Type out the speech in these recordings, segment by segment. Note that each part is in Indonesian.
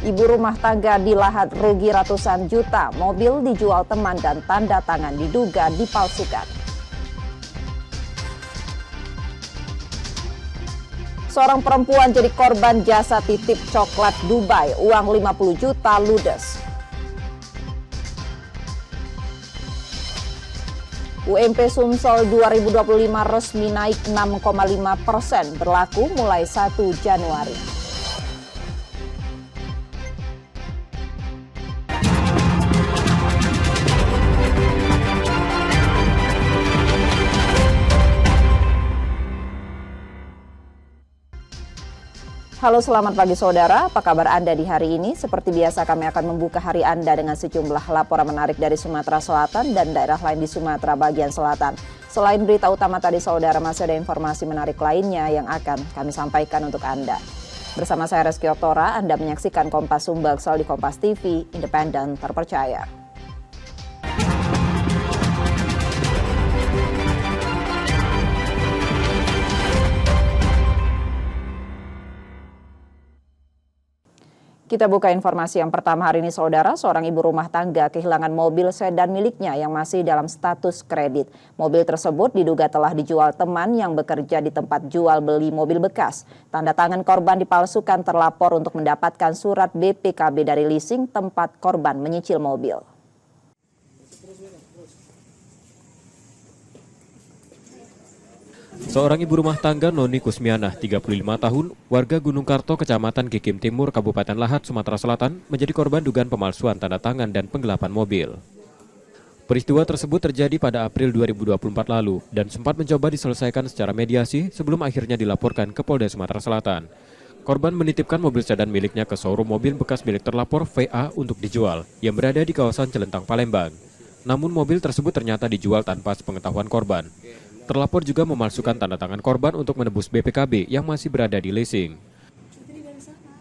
Ibu rumah tangga dilahat rugi ratusan juta, mobil dijual teman dan tanda tangan diduga dipalsukan. Seorang perempuan jadi korban jasa titip coklat Dubai, uang 50 juta ludes. UMP Sumsel 2025 resmi naik 6,5%, berlaku mulai 1 Januari. Halo, selamat pagi saudara, apa kabar Anda di hari ini? Seperti biasa kami akan membuka hari Anda dengan sejumlah laporan menarik dari Sumatera Selatan dan daerah lain di Sumatera bagian selatan. Selain berita utama tadi saudara, masih ada informasi menarik lainnya yang akan kami sampaikan untuk Anda. Bersama saya Reski Oktora, Anda menyaksikan Kompas Sumbaksel di Kompas TV, independen terpercaya. Kita buka informasi yang pertama hari ini saudara, seorang ibu rumah tangga kehilangan mobil sedan miliknya yang masih dalam status kredit. Mobil tersebut diduga telah dijual teman yang bekerja di tempat jual beli mobil bekas. Tanda tangan korban dipalsukan terlapor untuk mendapatkan surat BPKB dari leasing tempat korban menyicil mobil. Seorang ibu rumah tangga Noni Kusmianah, 35 tahun, warga Gunung Karto, Kecamatan Kikim Timur, Kabupaten Lahat, Sumatera Selatan, menjadi korban dugaan pemalsuan tanda tangan dan penggelapan mobil. Peristiwa tersebut terjadi pada April 2024 lalu dan sempat mencoba diselesaikan secara mediasi sebelum akhirnya dilaporkan ke Polda Sumatera Selatan. Korban menitipkan mobil sedan miliknya ke showroom mobil bekas milik terlapor VA untuk dijual, yang berada di kawasan Celentang, Palembang. Namun mobil tersebut ternyata dijual tanpa sepengetahuan korban. Terlapor juga memalsukan tanda tangan korban untuk menebus BPKB yang masih berada di leasing.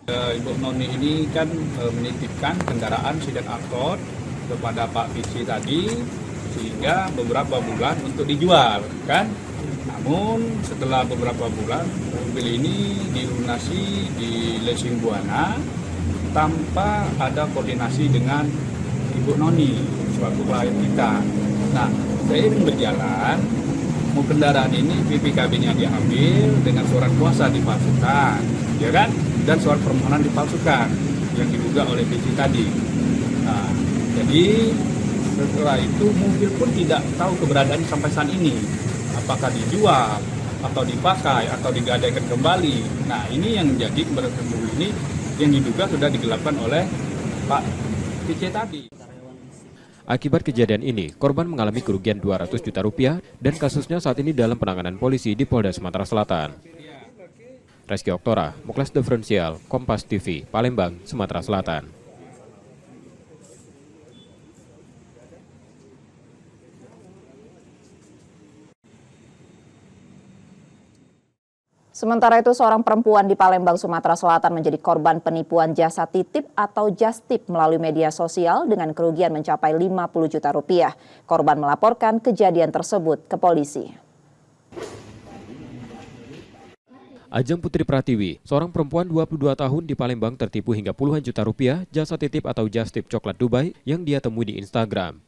Ibu Noni ini kan menitipkan kendaraan sedan Accord kepada Pak Vici tadi sehingga beberapa bulan untuk dijual kan. Namun setelah beberapa bulan mobil ini dilunasi di leasing Buana tanpa ada koordinasi dengan Ibu Noni selaku klien kita. Nah, seiring berjalan kendaraan ini BPKB-nya diambil dengan surat kuasa dipalsukan, ya kan? Dan surat permohonan dipalsukan yang diduga oleh Vici tadi. Nah, jadi setelah itu mobil pun tidak tahu keberadaan sampai saat ini. Apakah dijual atau dipakai atau digadaikan kembali. Nah, ini yang menjadi keberadaan mobil ini yang diduga sudah digelapkan oleh Pak Vici tadi. Akibat kejadian ini, korban mengalami kerugian 200 juta rupiah dan kasusnya saat ini dalam penanganan polisi di Polda Sumatera Selatan. Reski Oktora, Muklas Diferensial, Kompas TV, Palembang, Sumatera Selatan. Sementara itu, seorang perempuan di Palembang, Sumatera Selatan menjadi korban penipuan jasa titip atau jastip melalui media sosial dengan kerugian mencapai 50 juta rupiah. Korban melaporkan kejadian tersebut ke polisi. Ajeng Putri Pratiwi, seorang perempuan 22 tahun di Palembang tertipu hingga puluhan juta rupiah jasa titip atau jastip coklat Dubai yang dia temui di Instagram.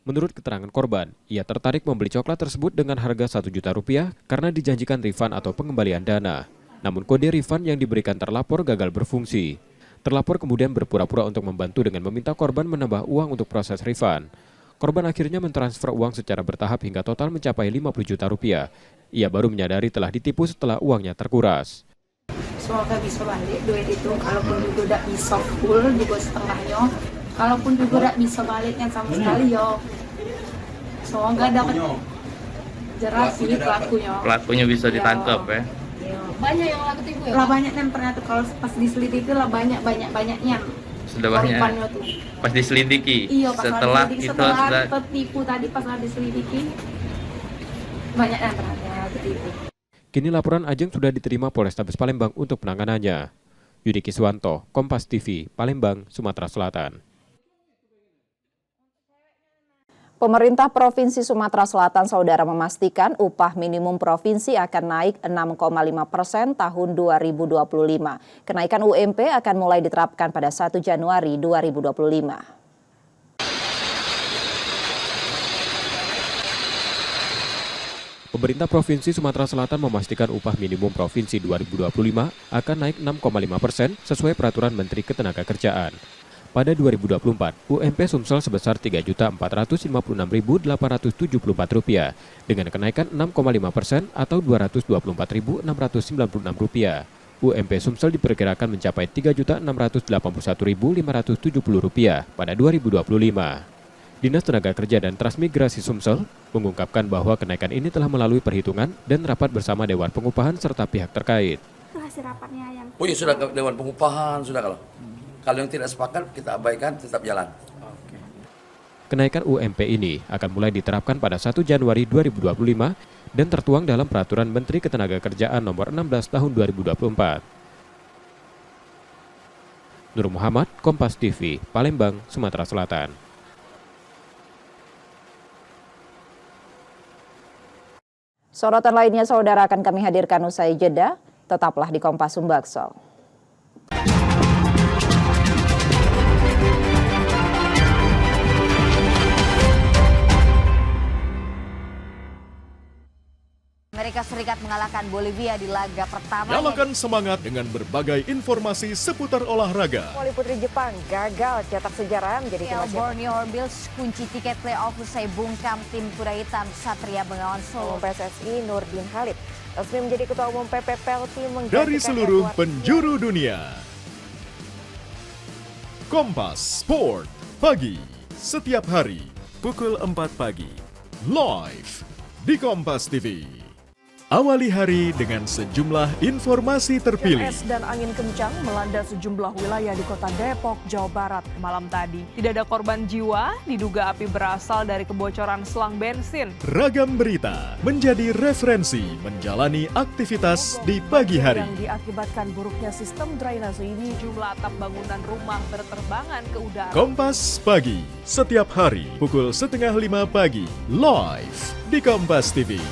Menurut keterangan korban, ia tertarik membeli coklat tersebut dengan harga 1 juta rupiah karena dijanjikan refund atau pengembalian dana. Namun kode refund yang diberikan terlapor gagal berfungsi. Terlapor kemudian berpura-pura untuk membantu dengan meminta korban menambah uang untuk proses refund. Korban akhirnya mentransfer uang secara bertahap hingga total mencapai 50 juta rupiah. Ia baru menyadari telah ditipu setelah uangnya terkuras. Semoga bisa balik duit itu, kalaupun juga udah bisa full juga setengahnya. Kalaupun juga tidak bisa baliknya sama sekali yo. Semoga dapat jelas sih pelakunya. Pelakunya bisa ditangkap ya. Banyak yang laku tipu ya. Lah banyak yang pernah tuh kalau pas diselidiki lah banyaknya. Sudah banyak. Pas diselidiki. Iya, pas setelah setelah tertipu tadi pas diselidiki banyak yang pernah tertipu. Kini laporan Ajeng sudah diterima Polrestabes Palembang untuk penanganannya. Yudi Kiswanto, Kompas TV, Palembang, Sumatera Selatan. Pemerintah Provinsi Sumatera Selatan, Saudara, memastikan upah minimum provinsi akan naik 6,5% tahun 2025. Kenaikan UMP akan mulai diterapkan pada 1 Januari 2025. Pemerintah Provinsi Sumatera Selatan memastikan upah minimum provinsi 2025 akan naik 6,5% sesuai peraturan Menteri Ketenagakerjaan. Pada 2024, UMP Sumsel sebesar Rp3.456.874 dengan kenaikan 6,5% atau Rp224.696. UMP Sumsel diperkirakan mencapai Rp3.681.570 pada 2025. Dinas Tenaga Kerja dan Transmigrasi Sumsel mengungkapkan bahwa kenaikan ini telah melalui perhitungan dan rapat bersama Dewan Pengupahan serta pihak terkait. Itu hasil rapatnya yang... Oh iya, sudah ke Dewan Pengupahan, sudah kalau. Kalau yang tidak sepakat, kita abaikan, tetap jalan. Kenaikan UMP ini akan mulai diterapkan pada 1 Januari 2025 dan tertuang dalam Peraturan Menteri Ketenagakerjaan Nomor 16 Tahun 2024. Nur Muhammad, Kompas TV, Palembang, Sumatera Selatan. Sorotan lainnya, Saudara, akan kami hadirkan usai jeda. Tetaplah di Kompas Sumbaksol. Amerika Serikat mengalahkan Bolivia di laga pertama. Nyalakan semangat dengan berbagai informasi seputar olahraga. Voli putri Jepang gagal cetak sejarah menjadi tim Borneo Bills kunci tiket playoff usai bungkam tim kuda hitam Satria Bengawan Solo. PSSI Nurdin Halid resmi menjadi ketua umum PPPLT dari seluruh penjuru dunia. Kompas Sport pagi setiap hari pukul 4 pagi live di Kompas TV. Awali hari dengan sejumlah informasi terpilih. Es dan angin kencang melanda sejumlah wilayah di kota Depok, Jawa Barat malam tadi. Tidak ada korban jiwa, diduga api berasal dari kebocoran selang bensin. Ragam berita menjadi referensi menjalani aktivitas di pagi hari. Yang diakibatkan buruknya sistem drainase ini, jumlah atap bangunan rumah berterbangan ke udara. Kompas Pagi, setiap hari pukul 4:30 pagi, live di Kompas TV.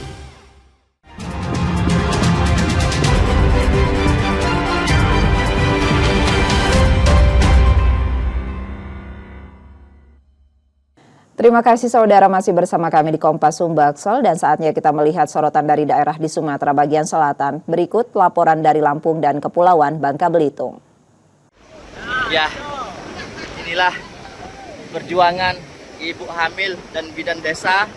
Terima kasih, Saudara, masih bersama kami di Kompas Sumbaksol dan saatnya kita melihat sorotan dari daerah di Sumatera bagian selatan. Berikut laporan dari Lampung dan Kepulauan Bangka Belitung. Ya, inilah perjuangan ibu hamil dan bidan desa.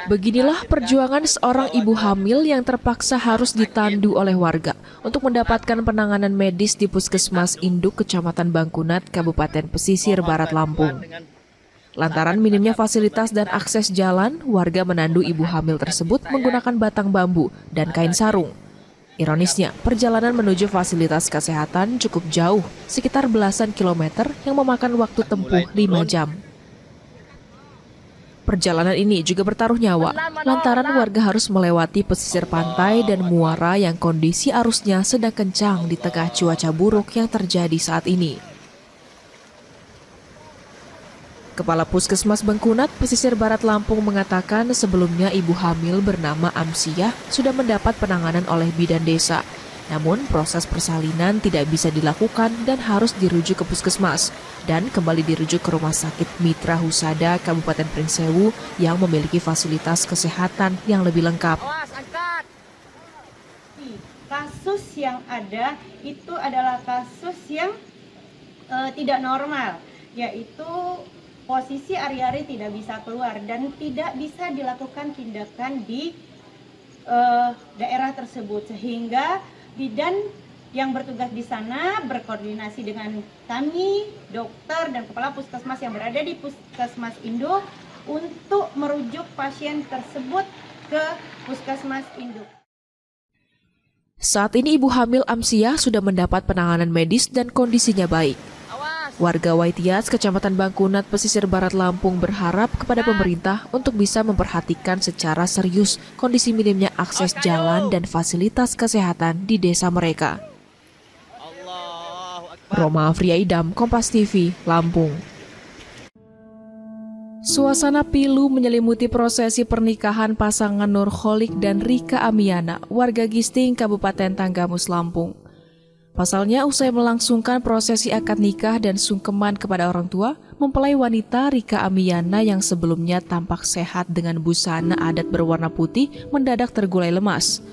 Beginilah perjuangan seorang ibu hamil yang terpaksa harus ditandu oleh warga untuk mendapatkan penanganan medis di Puskesmas Induk, Kecamatan Bangkunat, Kabupaten Pesisir Barat Lampung. Lantaran minimnya fasilitas dan akses jalan, warga menandu ibu hamil tersebut menggunakan batang bambu dan kain sarung. Ironisnya, perjalanan menuju fasilitas kesehatan cukup jauh, sekitar belasan kilometer yang memakan waktu tempuh 5 jam. Perjalanan ini juga bertaruh nyawa, lantaran warga harus melewati pesisir pantai dan muara yang kondisi arusnya sedang kencang di tengah cuaca buruk yang terjadi saat ini. Kepala Puskesmas Bangkunat, Pesisir Barat Lampung mengatakan sebelumnya ibu hamil bernama Amsiah sudah mendapat penanganan oleh bidan desa. Namun proses persalinan tidak bisa dilakukan dan harus dirujuk ke puskesmas dan kembali dirujuk ke Rumah Sakit Mitra Husada Kabupaten Pringsewu yang memiliki fasilitas kesehatan yang lebih lengkap. Kasus yang ada itu adalah kasus yang tidak normal, yaitu posisi ari-ari tidak bisa keluar dan tidak bisa dilakukan tindakan di daerah tersebut, sehingga bidan yang bertugas di sana berkoordinasi dengan kami, dokter dan kepala puskesmas yang berada di Puskesmas Induk untuk merujuk pasien tersebut ke Puskesmas Induk. Saat ini ibu hamil Amsiah sudah mendapat penanganan medis dan kondisinya baik. Warga Waitias, Kecamatan Bangkunat, Pesisir Barat Lampung berharap kepada pemerintah untuk bisa memperhatikan secara serius kondisi minimnya akses jalan dan fasilitas kesehatan di desa mereka. Roma Afriyaidam, Kompas TV, Lampung. Suasana pilu menyelimuti prosesi pernikahan pasangan Nurholik dan Rika Amiana, warga Gisting, Kabupaten Tanggamus, Lampung. Pasalnya, usai melangsungkan prosesi akad nikah dan sungkeman kepada orang tua, mempelai wanita Rika Amiana yang sebelumnya tampak sehat dengan busana adat berwarna putih mendadak tergulai lemas.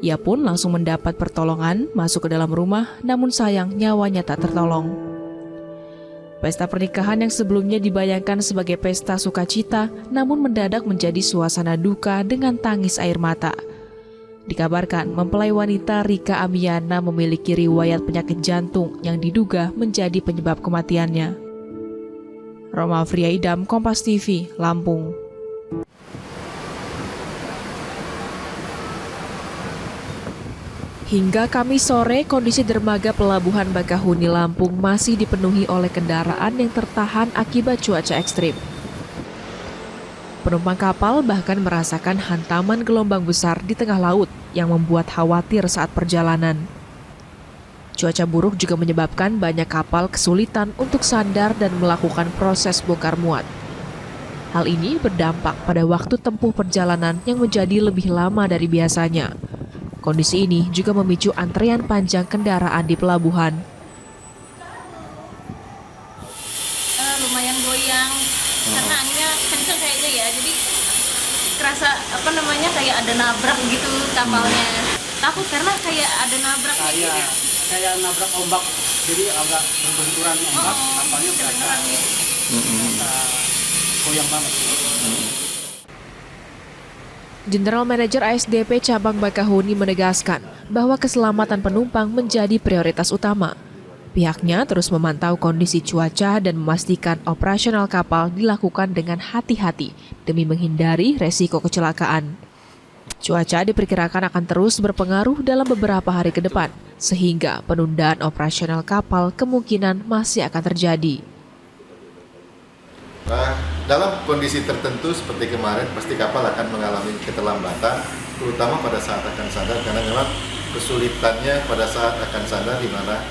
Ia pun langsung mendapat pertolongan masuk ke dalam rumah, namun sayang nyawanya tak tertolong. Pesta pernikahan yang sebelumnya dibayangkan sebagai pesta sukacita, namun mendadak menjadi suasana duka dengan tangis air mata. Dikabarkan mempelai wanita Rika Amiana memiliki riwayat penyakit jantung yang diduga menjadi penyebab kematiannya. Roma Friaidam, Kompas TV, Lampung. Hingga Kamis sore, kondisi dermaga Pelabuhan Bakahuni, Lampung masih dipenuhi oleh kendaraan yang tertahan akibat cuaca ekstrim. Penumpang kapal bahkan merasakan hantaman gelombang besar di tengah laut yang membuat khawatir saat perjalanan. Cuaca buruk juga menyebabkan banyak kapal kesulitan untuk sandar dan melakukan proses bongkar muat. Hal ini berdampak pada waktu tempuh perjalanan yang menjadi lebih lama dari biasanya. Kondisi ini juga memicu antrean panjang kendaraan di pelabuhan. Lumayan goyang karena anginnya kenceng kayaknya ya, jadi kerasa kayak ada nabrak gitu kapalnya. Takut karena kayak ada nabrak kayak nabrak ombak, jadi agak berbenturan ombak, kapalnya berasa goyang banget. General Manager ASDP Cabang Bakahuni menegaskan bahwa keselamatan penumpang menjadi prioritas utama. Pihaknya terus memantau kondisi cuaca dan memastikan operasional kapal dilakukan dengan hati-hati demi menghindari resiko kecelakaan. Cuaca diperkirakan akan terus berpengaruh dalam beberapa hari ke depan, sehingga penundaan operasional kapal kemungkinan masih akan terjadi. Dalam kondisi tertentu seperti kemarin, pasti kapal akan mengalami keterlambatan, terutama pada saat akan sandar, karena memang kesulitannya pada saat akan sandar di mana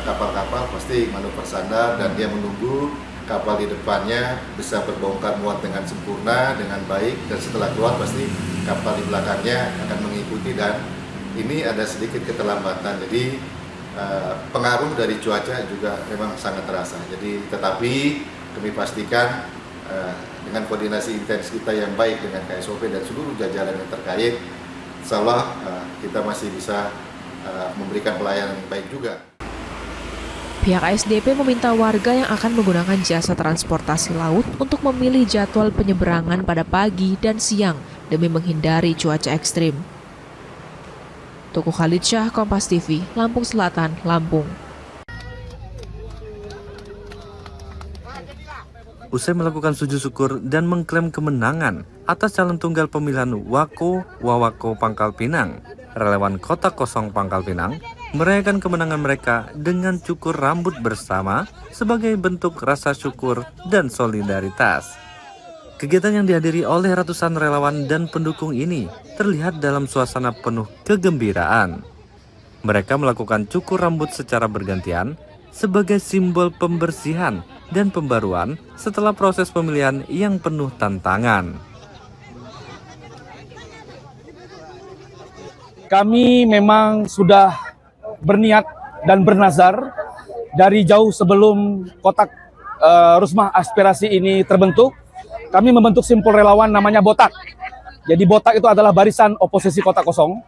kapal-kapal pasti manuver sandar dan dia menunggu kapal di depannya bisa berbongkar muat dengan sempurna, dengan baik, dan setelah keluar pasti kapal di belakangnya akan mengikuti, dan ini ada sedikit keterlambatan. Jadi pengaruh dari cuaca juga memang sangat terasa. Jadi tetapi kami pastikan dengan koordinasi intens kita yang baik dengan KSOP dan seluruh jajaran yang terkait, insya Allah kita masih bisa memberikan pelayanan yang baik juga. Pihak ASDP meminta warga yang akan menggunakan jasa transportasi laut untuk memilih jadwal penyeberangan pada pagi dan siang demi menghindari cuaca ekstrim. Tuku Khalid Syah, Kompas TV, Lampung Selatan, Lampung. Usai melakukan sujud syukur dan mengklaim kemenangan atas calon tunggal pemilihan Wawako Pangkal Pinang, relawan Kota Kosong Pangkal Pinang merayakan kemenangan mereka dengan cukur rambut bersama sebagai bentuk rasa syukur dan solidaritas. Kegiatan yang dihadiri oleh ratusan relawan dan pendukung ini terlihat dalam suasana penuh kegembiraan. Mereka melakukan cukur rambut secara bergantian sebagai simbol pembersihan dan pembaruan setelah proses pemilihan yang penuh tantangan. Kami memang sudah berniat dan bernazar dari jauh sebelum kotak Rusmah Aspirasi ini terbentuk. Kami membentuk simpul relawan namanya Botak. Jadi Botak itu adalah barisan oposisi Kota Kosong.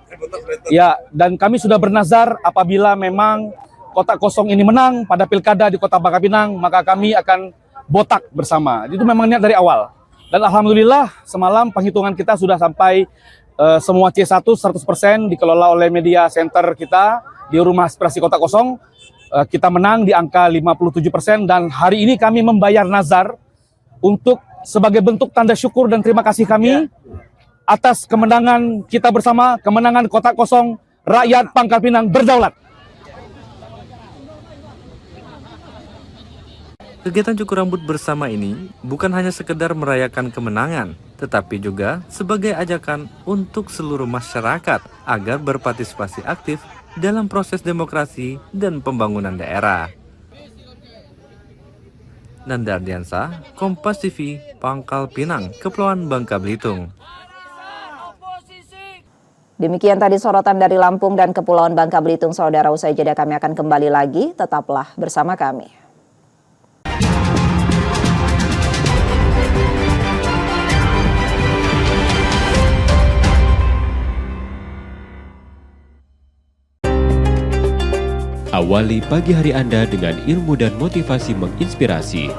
Ya, dan kami sudah bernazar apabila memang Kota Kosong ini menang pada pilkada di Kota Bangka Pinang, maka kami akan botak bersama. Itu memang niat dari awal. Dan alhamdulillah semalam penghitungan kita sudah sampai semua C1 100% dikelola oleh media center kita di Rumah Aspirasi Kota Kosong. Kita menang di angka 57% dan hari ini kami membayar nazar untuk sebagai bentuk tanda syukur dan terima kasih kami atas kemenangan kita bersama, kemenangan Kota Kosong, rakyat Pangkal Pinang berdaulat. Kegiatan cukur rambut bersama ini bukan hanya sekedar merayakan kemenangan, tetapi juga sebagai ajakan untuk seluruh masyarakat agar berpartisipasi aktif dalam proses demokrasi dan pembangunan daerah. Nanda Ardiansa, Kompas TV, Pangkal Pinang, Kepulauan Bangka Belitung. Demikian tadi sorotan dari Lampung dan Kepulauan Bangka Belitung, saudara. Usai jeda kami akan kembali lagi, tetaplah bersama kami. Awali pagi hari Anda dengan ilmu dan motivasi menginspirasi.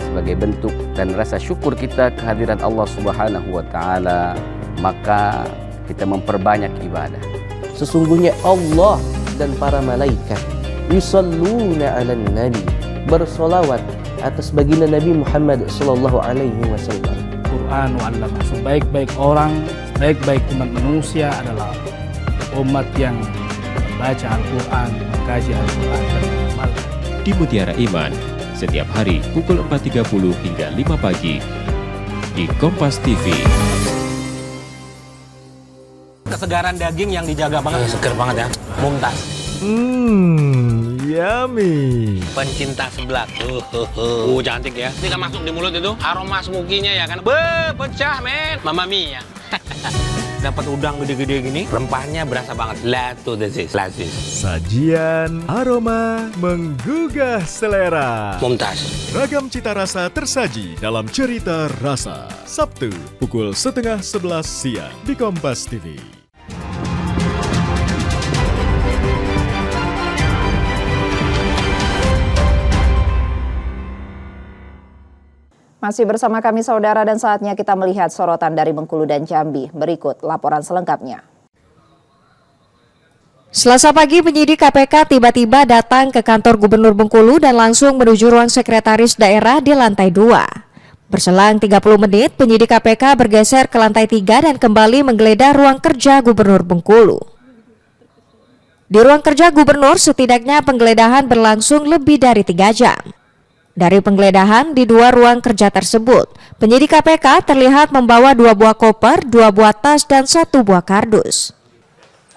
Sebagai bentuk dan rasa syukur kita kehadiran Allah Subhanahu wa Ta'ala, maka kita memperbanyak ibadah. Sesungguhnya Allah dan para malaikat yusalluna 'alan nabi, bersolawat atas baginda Nabi Muhammad sallallahu alaihi wasallam. Quran wa'allama, sebaik-baik orang, sebaik-baik umat manusia adalah umat yang membaca Al-Quran, mengkaji Al-Quran dan mengamalkan. Di Mutiara Iman, setiap hari pukul 4.30 hingga 5 pagi di Kompas TV. Kesegaran daging yang dijaga banget. Seger banget ya, mumtaz. Yummy. Pencinta seblak. Cantik ya. Ketika masuk di mulut itu, aroma smokinya ya kan. Pecah men. Mamma mia. Dapat udang gede-gede gini, rempahnya berasa banget. Lazis. Sajian aroma menggugah selera. Mumtaz. Ragam cita rasa tersaji dalam cerita rasa. Sabtu pukul 10:30 siang di Kompas TV. Masih bersama kami saudara, dan saatnya kita melihat sorotan dari Bengkulu dan Jambi. Berikut laporan selengkapnya. Selasa pagi, penyidik KPK tiba-tiba datang ke kantor Gubernur Bengkulu dan langsung menuju ruang sekretaris daerah di lantai 2. Berselang 30 menit, penyidik KPK bergeser ke lantai 3 dan kembali menggeledah ruang kerja Gubernur Bengkulu. Di ruang kerja Gubernur, setidaknya penggeledahan berlangsung lebih dari 3 jam. Dari penggeledahan di 2 ruang kerja tersebut, penyidik KPK terlihat membawa 2 buah koper, 2 buah tas, dan 1 buah kardus.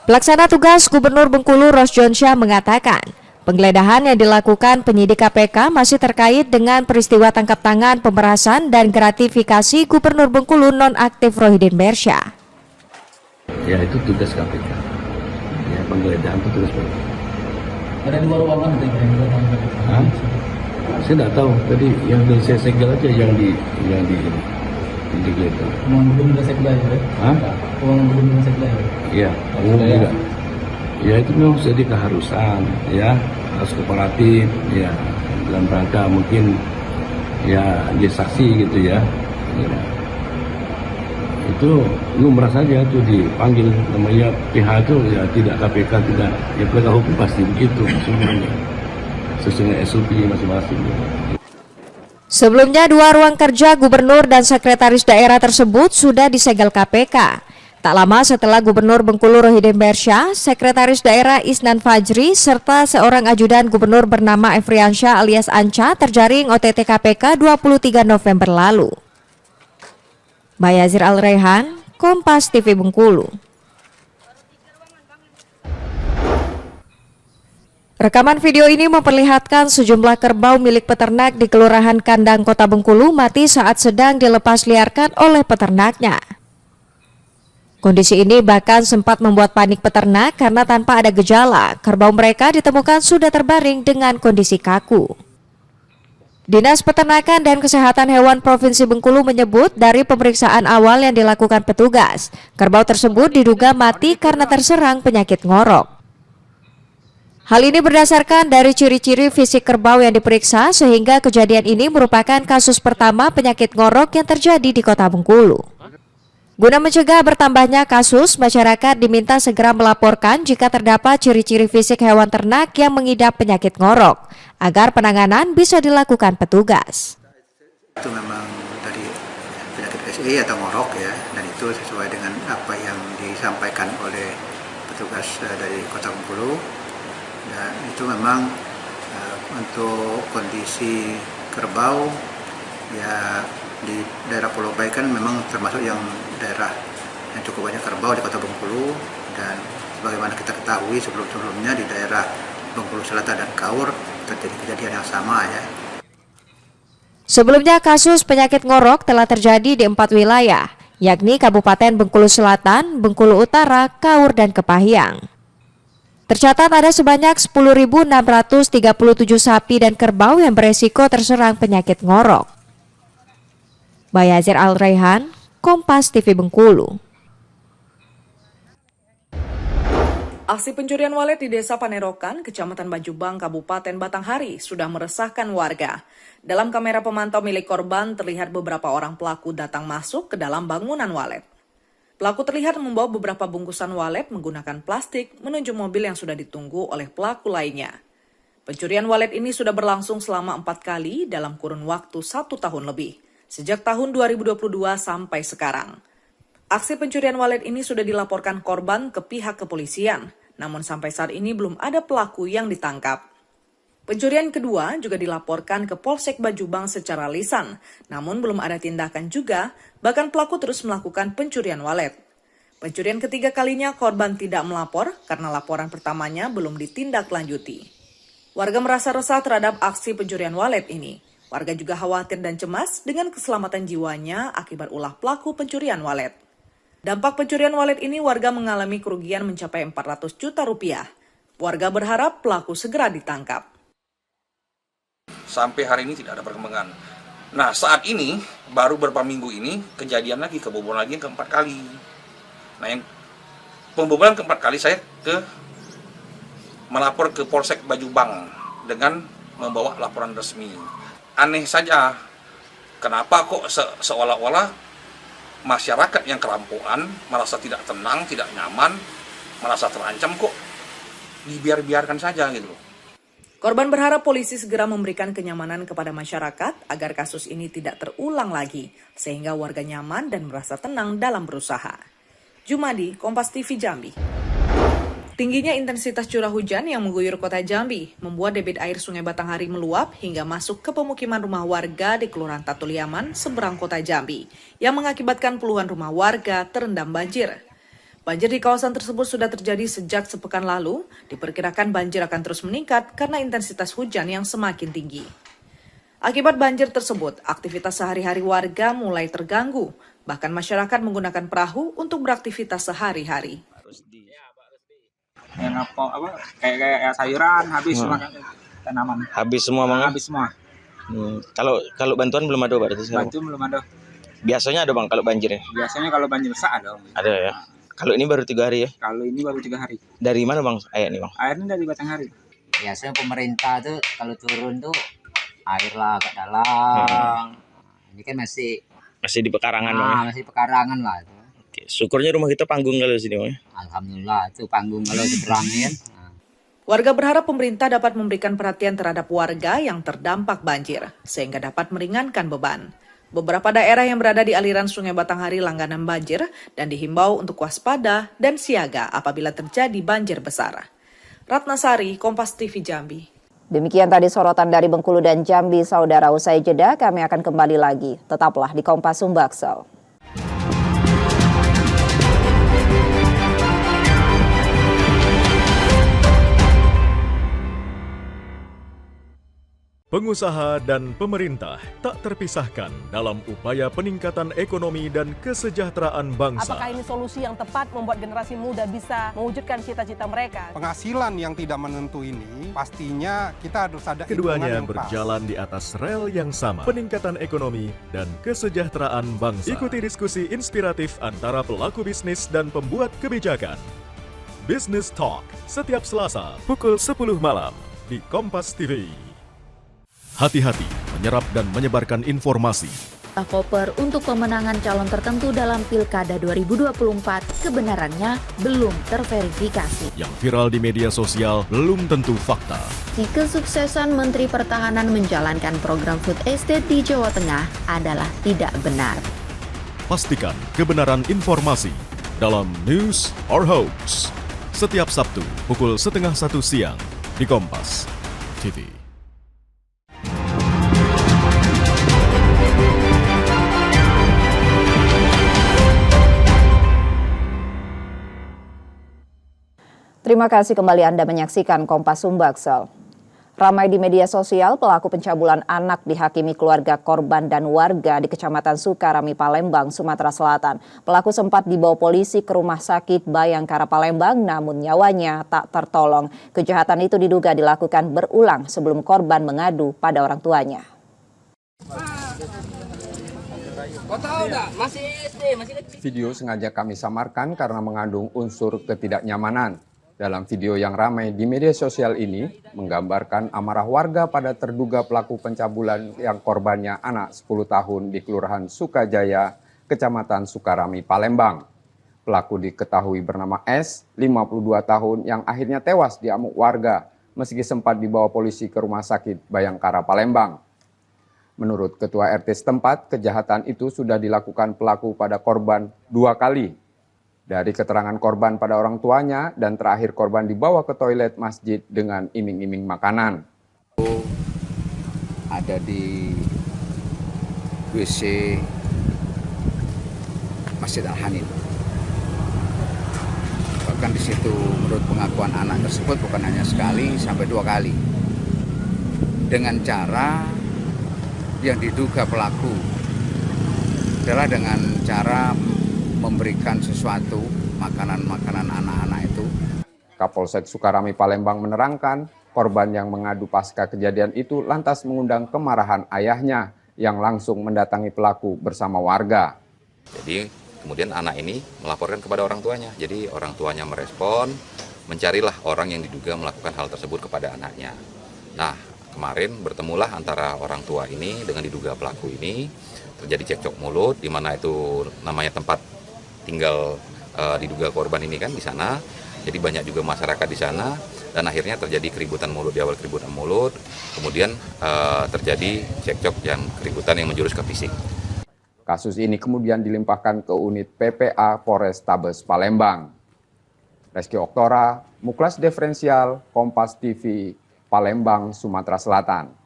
Pelaksana tugas Gubernur Bengkulu Rosjonsyah mengatakan, penggeledahan yang dilakukan penyidik KPK masih terkait dengan peristiwa tangkap tangan, pemerasan, dan gratifikasi Gubernur Bengkulu nonaktif Rohidin Mersyah. Ya, itu tugas KPK. Ya, penggeledahan itu tugas KPK. Ada 2 ruangan yang saya tidak tahu, tadi yang saya segel aja yang digeledah. Uang belum disegel ya? Hah? Uang belum disegel ya? Iya, juga. Ya itu memang jadi keharusan, ya harus kooperatif, ya dalam rangka mungkin ya dia saksi gitu ya. Itu lumrah saja tuh dipanggil, namanya pihak itu ya tidak KPK, tidak ya penegak hukum pasti begitu semuanya. Sesuai SOP masing-masing. Sebelumnya 2 ruang kerja gubernur dan sekretaris daerah tersebut sudah disegel KPK. Tak lama setelah Gubernur Bengkulu Rohidin Mersyah, sekretaris daerah Isnan Fajri, serta seorang ajudan gubernur bernama Efriansyah alias Anca terjaring OTT KPK 23 November lalu. Bayazir Al-Rehan, Kompas TV Bengkulu. Rekaman video ini memperlihatkan sejumlah kerbau milik peternak di Kelurahan Kandang, Kota Bengkulu mati saat sedang dilepas liarkan oleh peternaknya. Kondisi ini bahkan sempat membuat panik peternak karena tanpa ada gejala, kerbau mereka ditemukan sudah terbaring dengan kondisi kaku. Dinas Peternakan dan Kesehatan Hewan Provinsi Bengkulu menyebut dari pemeriksaan awal yang dilakukan petugas, kerbau tersebut diduga mati karena terserang penyakit ngorok. Hal ini berdasarkan dari ciri-ciri fisik kerbau yang diperiksa, sehingga kejadian ini merupakan kasus pertama penyakit ngorok yang terjadi di Kota Bengkulu. Guna mencegah bertambahnya kasus, masyarakat diminta segera melaporkan jika terdapat ciri-ciri fisik hewan ternak yang mengidap penyakit ngorok, agar penanganan bisa dilakukan petugas. Itu memang dari penyakit SI atau ngorok ya, dan itu sesuai dengan apa yang disampaikan oleh petugas dari Kota Bengkulu. Dan itu memang untuk kondisi kerbau ya di daerah Pulau Baik kan memang termasuk yang daerah yang cukup banyak kerbau di Kota Bengkulu, dan sebagaimana kita ketahui sebelum-sebelumnya di daerah Bengkulu Selatan dan Kaur terjadi kejadian yang sama ya. Sebelumnya kasus penyakit ngorok telah terjadi di 4 wilayah, yakni Kabupaten Bengkulu Selatan, Bengkulu Utara, Kaur, dan Kepahyang. Tercatat ada sebanyak 10.637 sapi dan kerbau yang beresiko terserang penyakit ngorok. Bayazir Al-Raihan, Kompas TV Bengkulu. Aksi pencurian walet di Desa Panerokan, Kecamatan Bajubang, Kabupaten Batanghari sudah meresahkan warga. Dalam kamera pemantau milik korban terlihat beberapa orang pelaku datang masuk ke dalam bangunan walet. Pelaku terlihat membawa beberapa bungkusan walet menggunakan plastik menuju mobil yang sudah ditunggu oleh pelaku lainnya. Pencurian walet ini sudah berlangsung selama 4 kali dalam kurun waktu 1 tahun lebih, sejak tahun 2022 sampai sekarang. Aksi pencurian walet ini sudah dilaporkan korban ke pihak kepolisian, namun sampai saat ini belum ada pelaku yang ditangkap. Pencurian kedua juga dilaporkan ke Polsek Bajubang secara lisan, namun belum ada tindakan juga, bahkan pelaku terus melakukan pencurian walet. Pencurian ketiga kalinya korban tidak melapor karena laporan pertamanya belum ditindaklanjuti. Warga merasa resah terhadap aksi pencurian walet ini. Warga juga khawatir dan cemas dengan keselamatan jiwanya akibat ulah pelaku pencurian walet. Dampak pencurian walet ini warga mengalami kerugian mencapai 400 juta rupiah. Warga berharap pelaku segera ditangkap. Sampai hari ini tidak ada perkembangan. Nah, saat ini, baru beberapa minggu ini, kejadian lagi, kebobolan lagi yang keempat kali. Nah, yang pembobolan keempat kali saya melapor ke Polsek Bajubang dengan membawa laporan resmi. Aneh saja, kenapa kok seolah-olah masyarakat yang kerampokan merasa tidak tenang, tidak nyaman, merasa terancam kok dibiarkan saja gitu loh. Korban berharap polisi segera memberikan kenyamanan kepada masyarakat agar kasus ini tidak terulang lagi, sehingga warga nyaman dan merasa tenang dalam berusaha. Jumadi, Kompas TV Jambi. Tingginya intensitas curah hujan yang mengguyur kota Jambi membuat debit air Sungai Batanghari meluap hingga masuk ke pemukiman rumah warga di Kelurahan Tatuliaman, seberang kota Jambi, yang mengakibatkan puluhan rumah warga terendam banjir. Banjir di kawasan tersebut sudah terjadi sejak sepekan lalu, diperkirakan banjir akan terus meningkat karena intensitas hujan yang semakin tinggi. Akibat banjir tersebut, aktivitas sehari-hari warga mulai terganggu, bahkan masyarakat menggunakan perahu untuk beraktivitas sehari-hari. Yang kayak sayuran habis tanaman. Habis semua Bang? Habis semua. Kalau bantuan belum ada berarti sekarang? Bantuan belum ada. Biasanya ada Bang kalau banjirnya? Biasanya kalau banjir besar ada. Ada ya. Kalau ini baru 3 hari ya? Kalau ini baru 3 hari. Dari mana Bang air ini Bang? Airnya dari Batanghari. Biasanya pemerintah tuh kalau turun tuh air lah agak dalam. Ini kan masih di pekarangan Bang. Masih pekarangan lah. Oke, syukurnya rumah kita panggung kalau sini Bang. Alhamdulillah itu panggung kalau seberangin. Warga berharap pemerintah dapat memberikan perhatian terhadap warga yang terdampak banjir, sehingga dapat meringankan beban. Beberapa daerah yang berada di aliran Sungai Batanghari langganan banjir dan dihimbau untuk waspada dan siaga apabila terjadi banjir besar. Ratnasari, Kompas TV Jambi. Demikian tadi sorotan dari Bengkulu dan Jambi, saudara. Usai jeda, kami akan kembali lagi. Tetaplah di Kompas Sumbaksel. Pengusaha dan pemerintah tak terpisahkan dalam upaya peningkatan ekonomi dan kesejahteraan bangsa. Apakah ini solusi yang tepat membuat generasi muda bisa mewujudkan cita-cita mereka? Penghasilan yang tidak menentu ini pastinya kita harus ada Keduanya hitungan yang berjalan di atas rel yang sama, peningkatan ekonomi dan kesejahteraan bangsa. Ikuti diskusi inspiratif antara pelaku bisnis dan pembuat kebijakan. Business Talk setiap Selasa pukul 10 malam di Kompas TV. Hati-hati menyerap dan menyebarkan informasi. Koper untuk pemenangan calon tertentu dalam Pilkada 2024 kebenarannya belum terverifikasi. Yang viral di media sosial belum tentu fakta. Kesuksesan Menteri Pertahanan menjalankan program food estate di Jawa Tengah adalah tidak benar. Pastikan kebenaran informasi dalam News or Hoax. Setiap Sabtu pukul 12:30 siang di Kompas TV. Terima kasih kembali Anda menyaksikan Kompas Sumbaksel. Ramai di media sosial, pelaku pencabulan anak dihakimi keluarga korban dan warga di Kecamatan Sukarami, Palembang, Sumatera Selatan. Pelaku sempat dibawa polisi ke Rumah Sakit Bayangkara, Palembang, namun nyawanya tak tertolong. Kejahatan itu diduga dilakukan berulang sebelum korban mengadu pada orang tuanya. Video sengaja kami samarkan karena mengandung unsur ketidaknyamanan. Dalam video yang ramai di media sosial ini, menggambarkan amarah warga pada terduga pelaku pencabulan yang korbannya anak 10 tahun di Kelurahan Sukajaya, Kecamatan Sukarami, Palembang. Pelaku diketahui bernama S, 52 tahun, yang akhirnya tewas diamuk warga, meski sempat dibawa polisi ke Rumah Sakit Bayangkara, Palembang. Menurut Ketua RT setempat, kejahatan itu sudah dilakukan pelaku pada korban 2 kali. Dari keterangan korban pada orang tuanya, dan terakhir korban dibawa ke toilet masjid dengan iming-iming makanan. Ada di WC Masjid Al-Hanif. Bahkan di situ menurut pengakuan anak tersebut bukan hanya sekali sampai 2 kali. Dengan cara yang diduga pelaku adalah dengan cara memberikan sesuatu makanan-makanan anak-anak itu. Kapolsek Sukarami, Palembang menerangkan korban yang mengadu pasca kejadian itu lantas mengundang kemarahan ayahnya yang langsung mendatangi pelaku bersama warga. Jadi kemudian anak ini melaporkan kepada orang tuanya. Jadi orang tuanya merespon, mencarilah orang yang diduga melakukan hal tersebut kepada anaknya. Nah, kemarin bertemulah antara orang tua ini dengan diduga pelaku ini. Terjadi cekcok mulut, di mana itu namanya tempat tinggal diduga korban ini kan di sana. Jadi banyak juga masyarakat di sana, dan akhirnya terjadi keributan mulut. Di awal keributan mulut, kemudian terjadi cekcok yang keributan yang menjurus ke fisik. Kasus ini kemudian dilimpahkan ke unit PPA Polrestabes Palembang. Reski Oktora, Muklas Diferensial, Kompas TV, Palembang, Sumatera Selatan.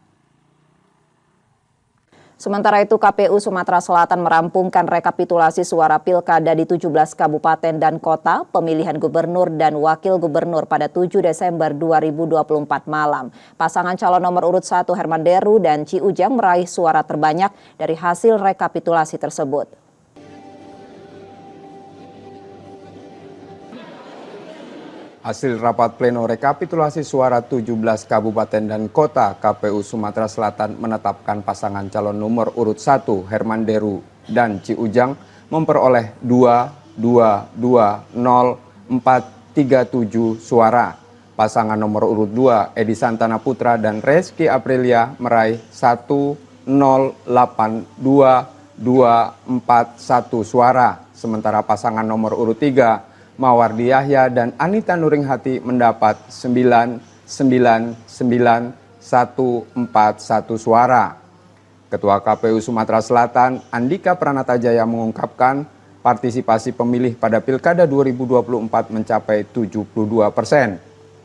Sementara itu, KPU Sumatera Selatan merampungkan rekapitulasi suara pilkada di 17 kabupaten dan kota, pemilihan gubernur dan wakil gubernur pada 7 Desember 2024 malam. Pasangan calon nomor urut 1 Herman Deru dan Ci Ujang meraih suara terbanyak dari hasil rekapitulasi tersebut. Hasil rapat pleno rekapitulasi suara 17 kabupaten dan kota KPU Sumatera Selatan menetapkan pasangan calon nomor urut 1 Herman Deru dan Ci Ujang memperoleh 2.220.437 suara. Pasangan nomor urut 2 Edi Santana Putra dan Reski Aprilia meraih 1.082.241 suara. Sementara pasangan nomor urut 3 Mawardi Yahya dan Anita Nuringhati mendapat 9.99141 suara. Ketua KPU Sumatera Selatan, Andika Pranatajaya mengungkapkan partisipasi pemilih pada Pilkada 2024 mencapai 72%,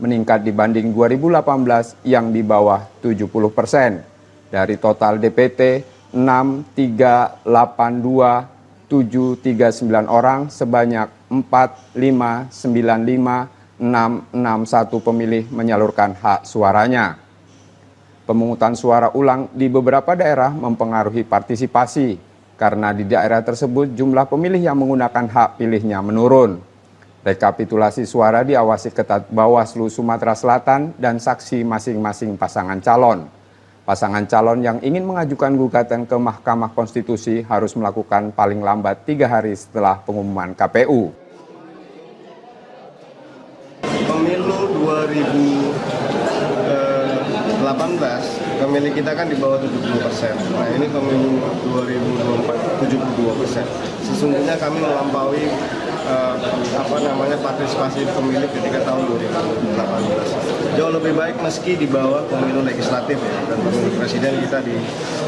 meningkat dibanding 2018 yang di bawah 70%. Dari total DPT 6.382.739 orang, sebanyak 4.595.661 pemilih menyalurkan hak suaranya. Pemungutan suara ulang di beberapa daerah mempengaruhi partisipasi, karena di daerah tersebut jumlah pemilih yang menggunakan hak pilihnya menurun. Rekapitulasi suara diawasi ketat Bawaslu Sumatera Selatan dan saksi masing-masing pasangan calon. Pasangan calon yang ingin mengajukan gugatan ke Mahkamah Konstitusi harus melakukan paling lambat 3 hari setelah pengumuman KPU. Pemilu 2018, pemilih kita kan di bawah 70%. Nah, ini pemilu 2024 72%. Sesungguhnya kami melampaui partisipasi pemilih ketika tahun 2018. Jauh lebih baik meski di bawah pemilu legislatif ya, dan pemilu presiden kita di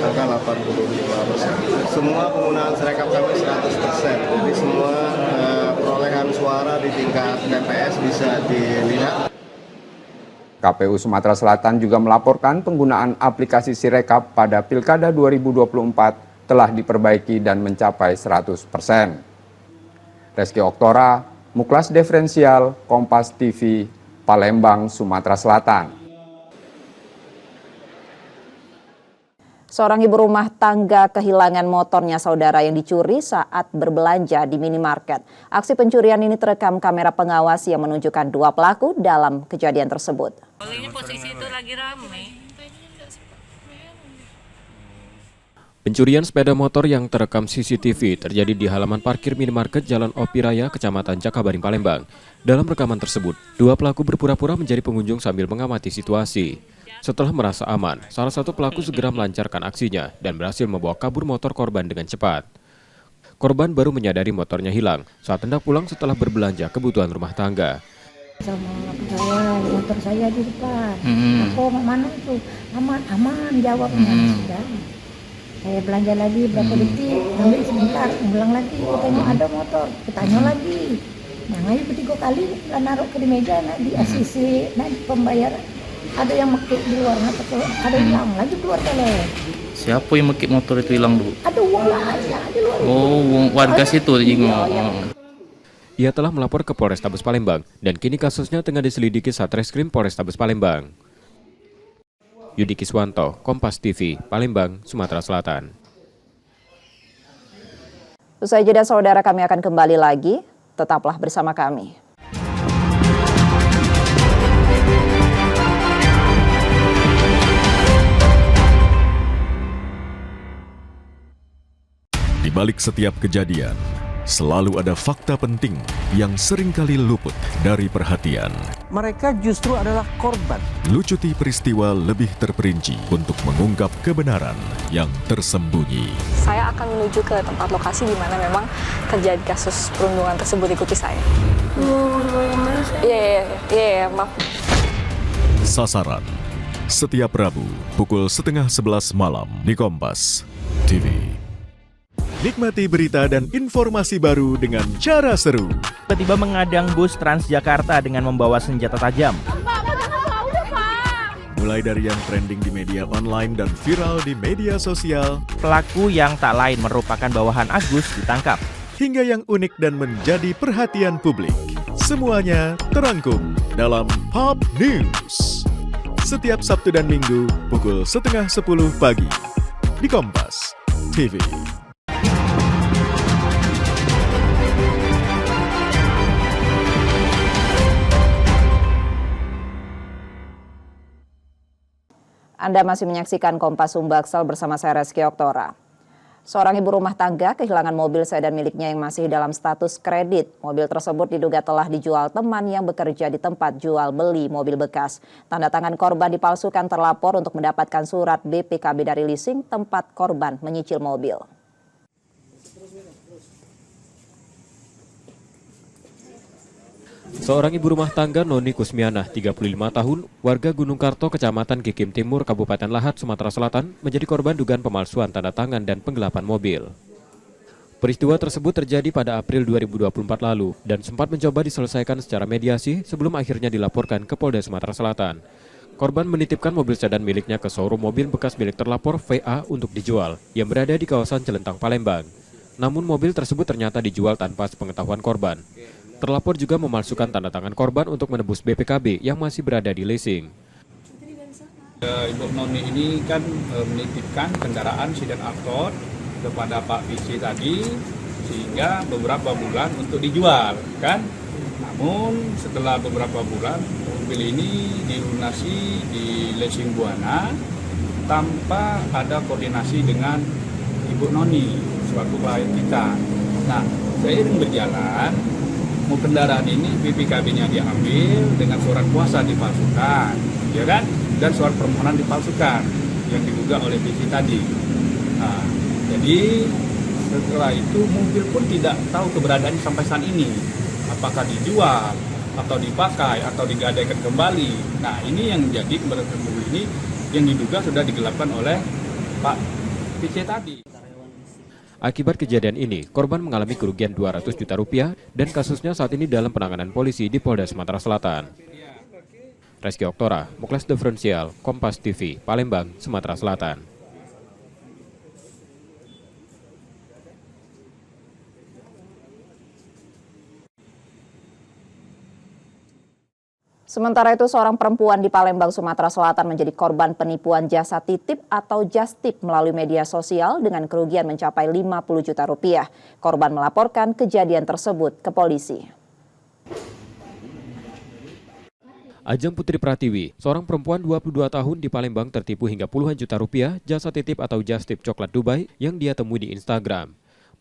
angka 85%. Semua penggunaan Sirekap kami 100%. Jadi semua perolehan suara di tingkat TPS bisa dilihat. KPU Sumatera Selatan juga melaporkan penggunaan aplikasi Sirekap pada Pilkada 2024 telah diperbaiki dan mencapai 100%. Reski Oktora, Muklas Diferensial, Kompas TV, Palembang, Sumatera Selatan. Seorang ibu rumah tangga kehilangan motornya saudara yang dicuri saat berbelanja di minimarket. Aksi pencurian ini terekam kamera pengawas yang menunjukkan 2 pelaku dalam kejadian tersebut. Ini posisi itu lagi ramai. Pencurian sepeda motor yang terekam CCTV terjadi di halaman parkir minimarket Jalan Opi Raya, Kecamatan Jakabaring, Palembang. Dalam rekaman tersebut, 2 pelaku berpura-pura menjadi pengunjung sambil mengamati situasi. Setelah merasa aman, salah satu pelaku segera melancarkan aksinya dan berhasil membawa kabur motor korban dengan cepat. Korban baru menyadari motornya hilang saat hendak pulang setelah berbelanja kebutuhan rumah tangga. Sama saya, motor saya di depan. Aku mana itu? Aman jawabnya. Sudah. Saya belanja lagi berapa detik, ambil sebentar, ulang lagi, tengok ada motor, tanya lagi. Nah, ayo 3 kali naruh ke di meja, di ACC, di pembayaran. Ada yang mekik di luar, ada hilang lagi keluar kalau. Siapa yang mekik motor itu hilang dulu? Ada uang aja di luar. Oh, warga situ jengok. Ia telah melapor ke Polrestabes Palembang dan kini kasusnya tengah diselidiki Satreskrim Polrestabes Palembang. Yudi Kiswanto, Kompas TV, Palembang, Sumatera Selatan. Usai jeda saudara, kami akan kembali lagi. Tetaplah bersama kami. Di balik setiap kejadian, selalu ada fakta penting yang seringkali luput dari perhatian. Mereka justru adalah korban. Lucuti peristiwa lebih terperinci untuk mengungkap kebenaran yang tersembunyi. Saya akan menuju ke tempat lokasi di mana memang terjadi kasus perundungan tersebut. Ikuti saya. Iya, maaf. Sasaran, setiap Rabu pukul 10:30 malam di Kompas TV. Nikmati berita dan informasi baru dengan cara seru. Tiba-tiba mengadang bus Transjakarta dengan membawa senjata tajam. Mulai dari yang trending di media online dan viral di media sosial, pelaku yang tak lain merupakan bawahan Agus ditangkap. Hingga yang unik dan menjadi perhatian publik. Semuanya terangkum dalam Pop News. Setiap Sabtu dan Minggu pukul 9:30 pagi di Kompas TV. Anda masih menyaksikan Kompas Sumbaksel bersama saya Reski Oktora. Seorang ibu rumah tangga kehilangan mobil sedan miliknya yang masih dalam status kredit. Mobil tersebut diduga telah dijual teman yang bekerja di tempat jual beli mobil bekas. Tanda tangan korban dipalsukan terlapor untuk mendapatkan surat BPKB dari leasing tempat korban menyicil mobil. Seorang ibu rumah tangga Noni Kusmianah, 35 tahun, warga Gunung Karto, Kecamatan Kikim Timur, Kabupaten Lahat, Sumatera Selatan, menjadi korban dugaan pemalsuan tanda tangan dan penggelapan mobil. Peristiwa tersebut terjadi pada April 2024 lalu dan sempat mencoba diselesaikan secara mediasi sebelum akhirnya dilaporkan ke Polda Sumatera Selatan. Korban menitipkan mobil sedan miliknya ke showroom mobil bekas milik terlapor VA untuk dijual yang berada di kawasan Celentang, Palembang. Namun mobil tersebut ternyata dijual tanpa sepengetahuan korban. Terlapor juga memalsukan tanda tangan korban untuk menebus BPKB yang masih berada di leasing. Ibu Noni ini kan menitipkan kendaraan sedan Accord kepada Pak PC tadi sehingga beberapa bulan untuk dijual kan. Namun setelah beberapa bulan mobil ini dilunasi di leasing Buana tanpa ada koordinasi dengan Ibu Noni selaku klien kita. Nah, seiring berjalan kendaraan ini BPKB-nya diambil dengan surat kuasa dipalsukan, ya kan? Dan surat permohonan dipalsukan yang diduga oleh PC tadi. Nah, jadi setelah itu mobil pun tidak tahu keberadaannya sampai saat ini. Apakah dijual atau dipakai atau digadaikan kembali. Nah, ini yang menjadi keberadaan mobil ini yang diduga sudah digelapkan oleh Pak PC tadi. Akibat kejadian ini, korban mengalami kerugian 200 juta rupiah dan kasusnya saat ini dalam penanganan polisi di Polda Sumatera Selatan. Reski Oktora, Muklas Diferensial, Kompas TV, Palembang, Sumatera Selatan. Sementara itu, seorang perempuan di Palembang, Sumatera Selatan menjadi korban penipuan jasa titip atau jastip melalui media sosial dengan kerugian mencapai 50 juta rupiah. Korban melaporkan kejadian tersebut ke polisi. Ajeng Putri Pratiwi, seorang perempuan 22 tahun di Palembang tertipu hingga puluhan juta rupiah jasa titip atau jastip coklat Dubai yang dia temui di Instagram.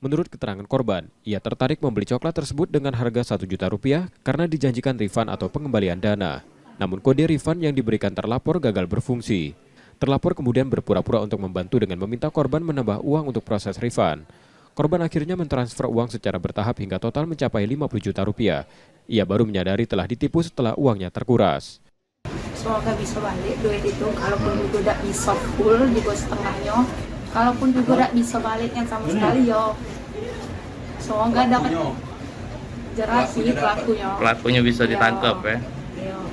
Menurut keterangan korban, ia tertarik membeli coklat tersebut dengan harga 1 juta rupiah karena dijanjikan refund atau pengembalian dana. Namun kode refund yang diberikan terlapor gagal berfungsi. Terlapor kemudian berpura-pura untuk membantu dengan meminta korban menambah uang untuk proses refund. Korban akhirnya mentransfer uang secara bertahap hingga total mencapai 50 juta rupiah. Ia baru menyadari telah ditipu setelah uangnya terkuras. Semoga bisa balik duit itu, kalaupun juga tidak bisa full juga setengahnya, kalaupun juga tidak bisa baliknya sama sekali yo. Semoga dapat jelas sih pelakunya. Pelakunya bisa ditangkap ya.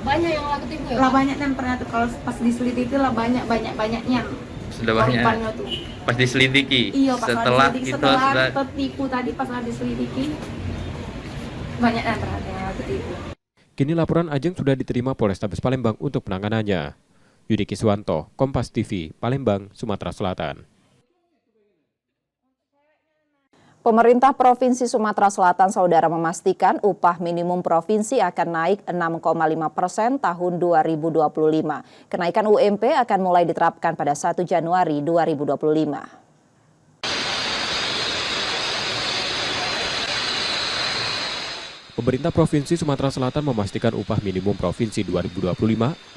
Banyak yang laku tipu ya? Lah banyak yang pernah tuh kalau pas diselidiki lah banyaknya. Sudah banyak. Pas diselidiki. Iya, pas setelah tertipu tadi pas diselidiki banyak yang tertipu. Kini laporan Ajeng sudah diterima Polrestabes Palembang untuk penanganannya. Yudi Kiswanto, Kompas TV, Palembang, Sumatera Selatan. Pemerintah Provinsi Sumatera Selatan, Saudara, memastikan upah minimum provinsi akan naik 6,5% tahun 2025. Kenaikan UMP akan mulai diterapkan pada 1 Januari 2025. Pemerintah Provinsi Sumatera Selatan memastikan upah minimum provinsi 2025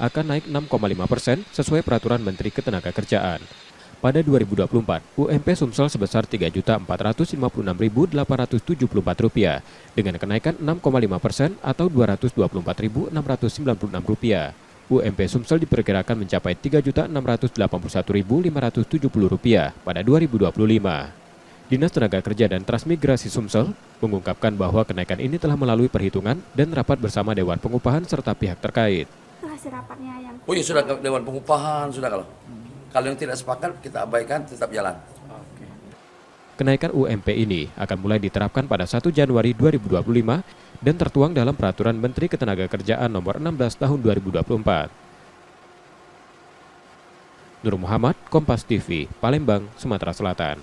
akan naik 6,5% sesuai peraturan Menteri Ketenagakerjaan. Pada 2024, UMP Sumsel sebesar Rp3.456.874 dengan kenaikan 6,5% atau Rp224.696. UMP Sumsel diperkirakan mencapai Rp3.681.570 pada 2025. Dinas Tenaga Kerja dan Transmigrasi Sumsel mengungkapkan bahwa kenaikan ini telah melalui perhitungan dan rapat bersama Dewan Pengupahan serta pihak terkait. Hasil rapatnya yang... Oh iya, sudah Dewan Pengupahan, sudah kalau yang tidak sepakat kita abaikan, tetap jalan. Kenaikan UMP ini akan mulai diterapkan pada 1 Januari 2025 dan tertuang dalam Peraturan Menteri Ketenagakerjaan Nomor 16 Tahun 2024. Nur Muhammad, Kompas TV, Palembang, Sumatera Selatan.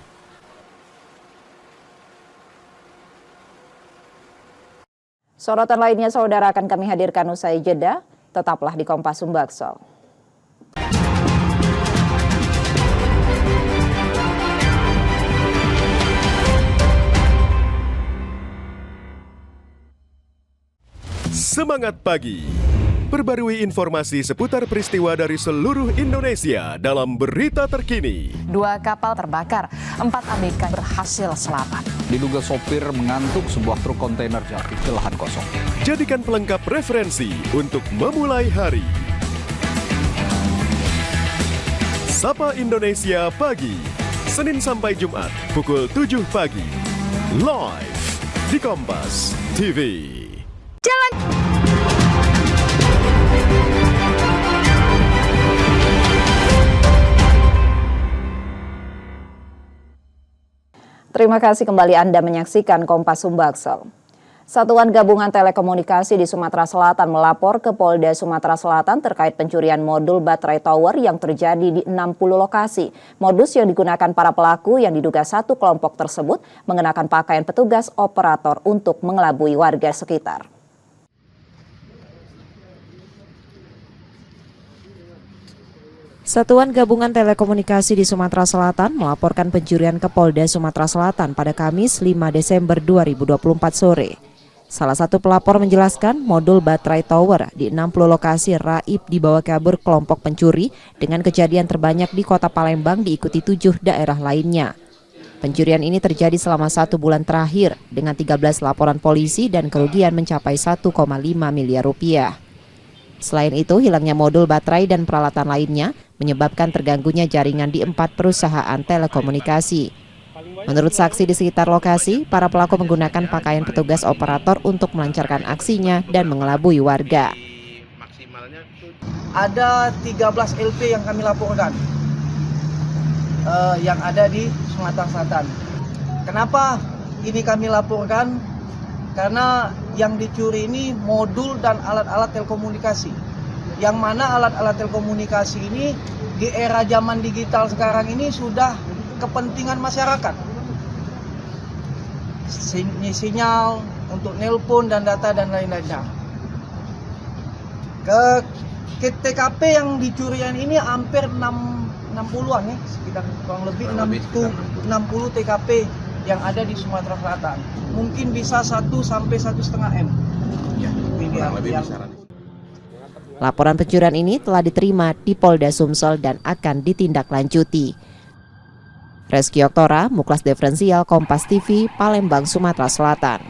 Sorotan lainnya, Saudara, akan kami hadirkan usai jeda. Tetaplah di Kompas Sumbaksol. Semangat pagi. Perbarui informasi seputar peristiwa dari seluruh Indonesia dalam berita terkini. 2 kapal terbakar, 4 ABK berhasil selamat. Diduga sopir mengantuk sebuah truk kontainer jatuh ke lahan kosong. Jadikan pelengkap referensi untuk memulai hari. Sapa Indonesia Pagi, Senin sampai Jumat pukul 7 pagi. Live di Kompas TV. Jalan. Terima kasih kembali Anda menyaksikan Kompas Sumbaksol. Satuan Gabungan Telekomunikasi di Sumatera Selatan melapor ke Polda Sumatera Selatan terkait pencurian modul baterai tower yang terjadi di 60 lokasi. Modus yang digunakan para pelaku yang diduga satu kelompok tersebut mengenakan pakaian petugas operator untuk mengelabui warga sekitar. Satuan Gabungan Telekomunikasi di Sumatera Selatan melaporkan pencurian ke Polda Sumatera Selatan pada Kamis 5 Desember 2024 sore. Salah satu pelapor menjelaskan modul baterai tower di 60 lokasi raib dibawa kabur kelompok pencuri dengan kejadian terbanyak di Kota Palembang diikuti 7 daerah lainnya. Pencurian ini terjadi selama 1 bulan terakhir dengan 13 laporan polisi dan kerugian mencapai 1,5 miliar rupiah. Selain itu, hilangnya modul baterai dan peralatan lainnya menyebabkan terganggunya jaringan di 4 perusahaan telekomunikasi. Menurut saksi di sekitar lokasi, para pelaku menggunakan pakaian petugas operator untuk melancarkan aksinya dan mengelabui warga. Ada 13 LP yang kami laporkan yang ada di Sumatera Selatan. Kenapa ini kami laporkan? Karena yang dicuri ini modul dan alat-alat telekomunikasi. Yang mana alat-alat telekomunikasi ini di era zaman digital sekarang ini sudah kepentingan masyarakat. Sinyal untuk nelpon dan data dan lain-lainnya. Ke TKP yang dicurian ini hampir 60-an ya, sekitar kurang lebih 60 TKP yang ada di Sumatera Selatan. Mungkin bisa 1 sampai 1,5 M. Ya, kurang lebih besaran. Laporan pencurian ini telah diterima di Polda Sumsel dan akan ditindaklanjuti. Reski Oktora, Muklas Diferensial, Kompas TV, Palembang, Sumatera Selatan.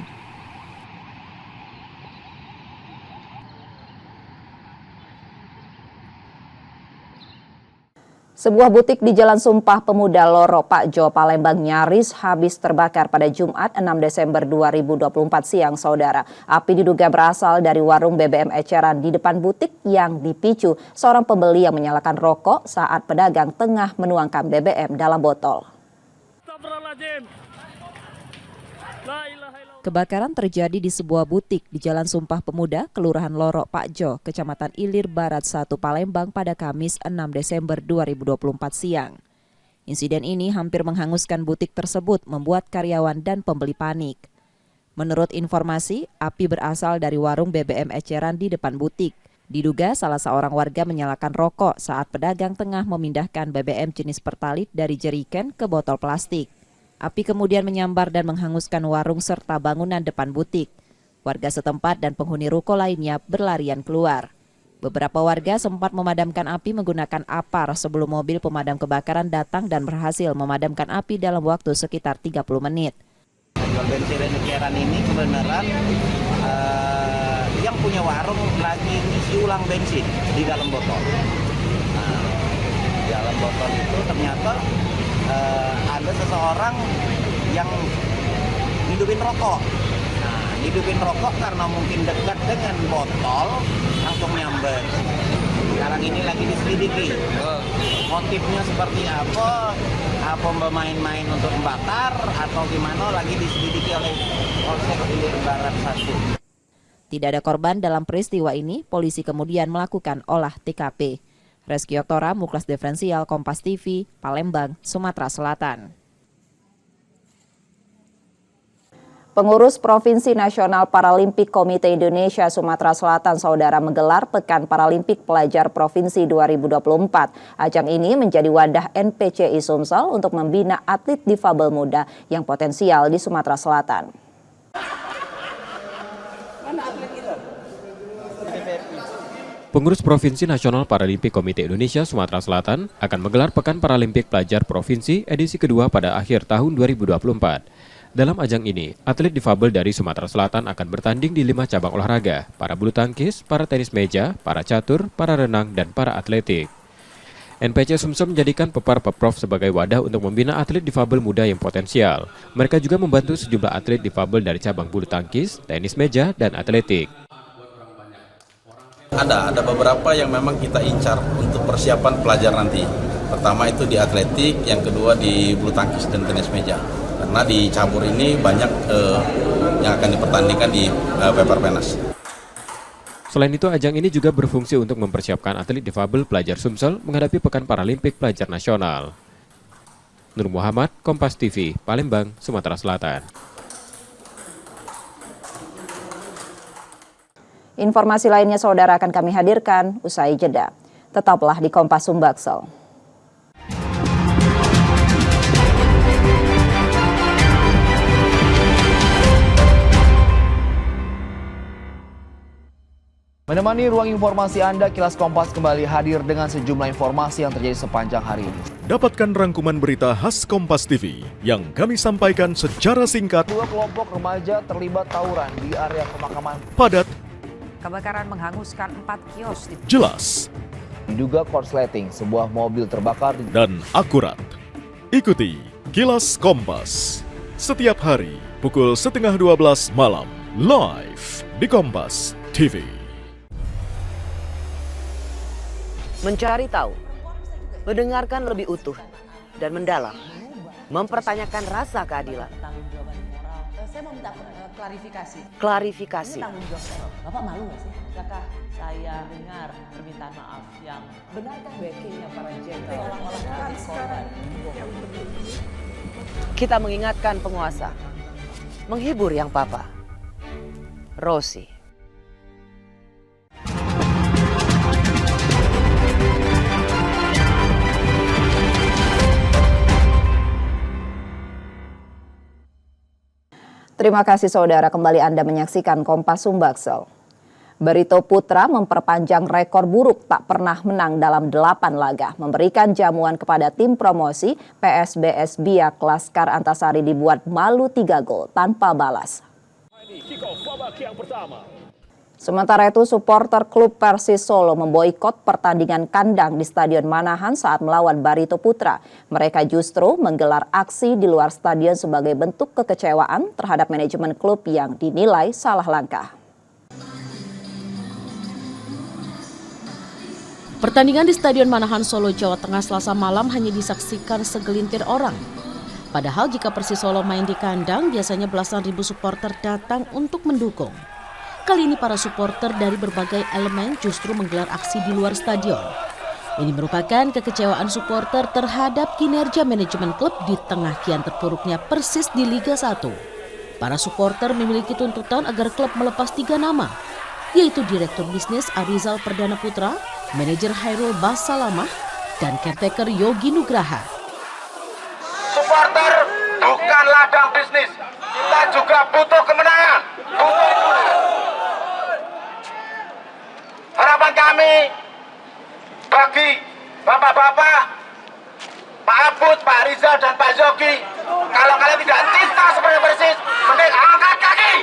Sebuah butik di Jalan Sumpah Pemuda Loro Pak Jo, Palembang nyaris habis terbakar pada Jumat 6 Desember 2024 siang, saudara. Api diduga berasal dari warung BBM eceran di depan butik yang dipicu seorang pembeli yang menyalakan rokok saat pedagang tengah menuangkan BBM dalam botol. Kebakaran terjadi di sebuah butik di Jalan Sumpah Pemuda, Kelurahan Loro Pak Jo, Kecamatan Ilir Barat 1, Palembang pada Kamis 6 Desember 2024 siang. Insiden ini hampir menghanguskan butik tersebut, membuat karyawan dan pembeli panik. Menurut informasi, api berasal dari warung BBM eceran di depan butik. Diduga salah seorang warga menyalakan rokok saat pedagang tengah memindahkan BBM jenis Pertalite dari jeriken ke botol plastik. Api kemudian menyambar dan menghanguskan warung serta bangunan depan butik. Warga setempat dan penghuni ruko lainnya berlarian keluar. Beberapa warga sempat memadamkan api menggunakan apar sebelum mobil pemadam kebakaran datang dan berhasil memadamkan api dalam waktu sekitar 30 menit. Bensin eceran ini kebenaran yang punya warung lagi isi ulang bensin di dalam botol. Nah, di dalam botol itu ternyata ada seseorang yang hidupin rokok. Nah, hidupin rokok karena mungkin dekat dengan botol, langsung nyamber. Sekarang ini lagi diselidiki. Motifnya seperti apa? Apa bermain-main untuk membakar atau gimana, lagi diselidiki oleh Polsek Ilir Barat 1. Tidak ada korban dalam peristiwa ini, polisi kemudian melakukan olah TKP. Reski Oktora, Muklas Diferensial, Kompas TV, Palembang, Sumatera Selatan. Pengurus Provinsi Nasional Paralimpik Komite Indonesia Sumatera Selatan, saudara, menggelar Pekan Paralimpik Pelajar Provinsi 2024. Ajang ini menjadi wadah NPCI Sumsel untuk membina atlet difabel muda yang potensial di Sumatera Selatan. Pengurus Provinsi Nasional Paralimpik Komite Indonesia Sumatera Selatan akan menggelar Pekan Paralimpik Pelajar Provinsi edisi kedua pada akhir tahun 2024. Dalam ajang ini, atlet difabel dari Sumatera Selatan akan bertanding di 5 cabang olahraga, para bulu tangkis, para tenis meja, para catur, para renang, dan para atletik. NPC Sumsel menjadikan Pepar-Peprov sebagai wadah untuk membina atlet difabel muda yang potensial. Mereka juga membantu sejumlah atlet difabel dari cabang bulu tangkis, tenis meja, dan atletik. Ada beberapa yang memang kita incar untuk persiapan pelajar nanti. Pertama itu di atletik, yang kedua di bulu tangkis dan tenis meja. Karena di cabur ini banyak yang akan dipertandingkan di Peparpenas. Selain itu, ajang ini juga berfungsi untuk mempersiapkan atlet difabel pelajar Sumsel menghadapi Pekan Paralimpik Pelajar Nasional. Nur Muhammad, Kompas TV, Palembang, Sumatera Selatan. Informasi lainnya, saudara, akan kami hadirkan usai jeda. Tetaplah di Kompas Sumbaksel. Menemani ruang informasi Anda, Kilas Kompas kembali hadir dengan sejumlah informasi yang terjadi sepanjang hari ini. Dapatkan rangkuman berita khas Kompas TV yang kami sampaikan secara singkat. 2 kelompok remaja terlibat tawuran di area pemakaman. Padat. Kebakaran menghanguskan 4 kios. Jelas. Diduga korsleting, sebuah mobil terbakar. Dan akurat. Ikuti Kilas Kompas setiap hari pukul 11:30 malam live di Kompas TV. Mencari tahu, mendengarkan lebih utuh dan mendalam, mempertanyakan rasa keadilan. Saya mau minta Klarifikasi. Ini tanggung jawab saya. Bapak malu nggak sih? Apakah saya dengar permintaan maaf yang benarkah backingnya para jenderal seolah-olah menjadi korban? Kita mengingatkan penguasa. Menghibur yang papa. Rosi. Terima kasih saudara, kembali Anda menyaksikan Kompas Sumbaksel. Barito Putra memperpanjang rekor buruk tak pernah menang dalam 8 laga. Memberikan jamuan kepada tim promosi, PSBS Biak Laskar Antasari dibuat malu 3 gol tanpa balas. Sementara itu, supporter klub Persis Solo memboikot pertandingan kandang di Stadion Manahan saat melawan Barito Putra. Mereka justru menggelar aksi di luar stadion sebagai bentuk kekecewaan terhadap manajemen klub yang dinilai salah langkah. Pertandingan di Stadion Manahan Solo, Jawa Tengah Selasa malam hanya disaksikan segelintir orang. Padahal jika Persis Solo main di kandang, biasanya belasan ribu supporter datang untuk mendukung. Kali ini para supporter dari berbagai elemen justru menggelar aksi di luar stadion. Ini merupakan kekecewaan supporter terhadap kinerja manajemen klub di tengah kian terpuruknya Persis di Liga 1. Para supporter memiliki tuntutan agar klub melepas 3 nama, yaitu Direktur Bisnis Arizal Perdana Putra, Manajer Hairul Basalamah, dan caretaker Yogi Nugraha. Supporter bukan ladang bisnis, kita juga butuh kemenangan. Harapan kami bagi bapak-bapak, Pak Abud, Pak Rizal, dan Pak Yogi, kalau kalian tidak cinta seperti Persis, mending angkat kaki.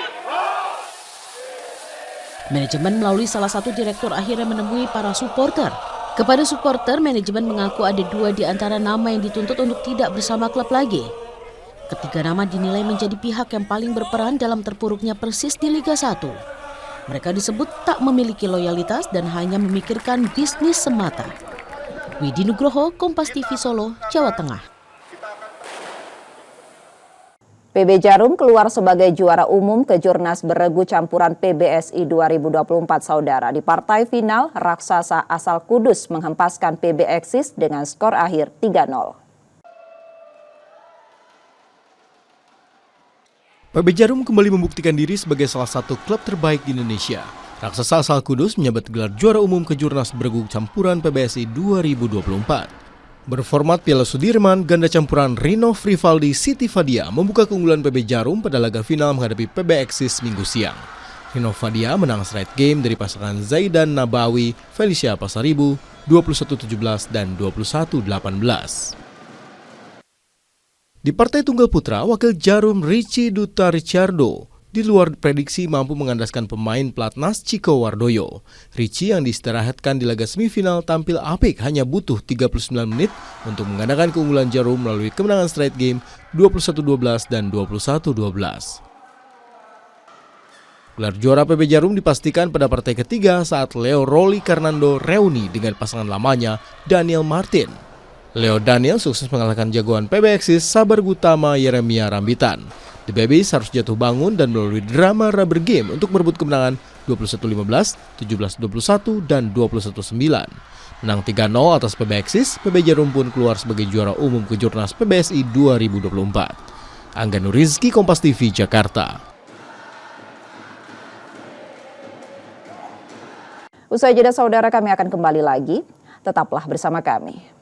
Manajemen melalui salah satu direktur akhirnya menemui para supporter. Kepada supporter, manajemen mengaku ada 2 di antara nama yang dituntut untuk tidak bersama klub lagi. Ketiga nama dinilai menjadi pihak yang paling berperan dalam terpuruknya Persis di Liga 1. Mereka disebut tak memiliki loyalitas dan hanya memikirkan bisnis semata. Widi Nugroho, Kompas TV Solo, Jawa Tengah. PB Jarum keluar sebagai juara umum Kejurnas Beregu Campuran PBSI 2024 saudara. Di partai final, raksasa asal Kudus menghempaskan PB Eksis dengan skor akhir 3-0. PB Jarum kembali membuktikan diri sebagai salah satu klub terbaik di Indonesia. Raksasa asal Kudus menyabet gelar juara umum Kejurnas Beregu Campuran PBSI 2024. Berformat Piala Sudirman, ganda campuran Rino Frivaldi Siti Fadia membuka keunggulan PB Jarum pada laga final menghadapi PB Eksis Minggu siang. Rino Fadia menang straight game dari pasangan Zaidan Nabawi, Felicia Pasaribu, 21-17 dan 21-18. Di partai tunggal putra, wakil Jarum Richie Duta Ricciardo di luar prediksi mampu mengandaskan pemain pelatnas Chico Wardoyo. Richie yang diistirahatkan di laga semifinal tampil apik hanya butuh 39 menit untuk menggandakan keunggulan Jarum melalui kemenangan straight game 21-12 dan 21-12. Gelar juara PB Jarum dipastikan pada partai ketiga saat Leo Roli Karnando reuni dengan pasangan lamanya Daniel Martin. Leo Daniel sukses mengalahkan jagoan PB Eksis Sabar Gutama Yeremia Rambitan. The Babies harus jatuh bangun dan melalui drama rubber game untuk merebut kemenangan 21-15, 17-21, dan 21-9. Menang 3-0 atas PB Eksis, PB Jarum pun keluar sebagai juara umum Kejurnas PBSI 2024. Angga Nurizki, Kompas TV, Jakarta. Usai jeda saudara, kami akan kembali lagi. Tetaplah bersama kami.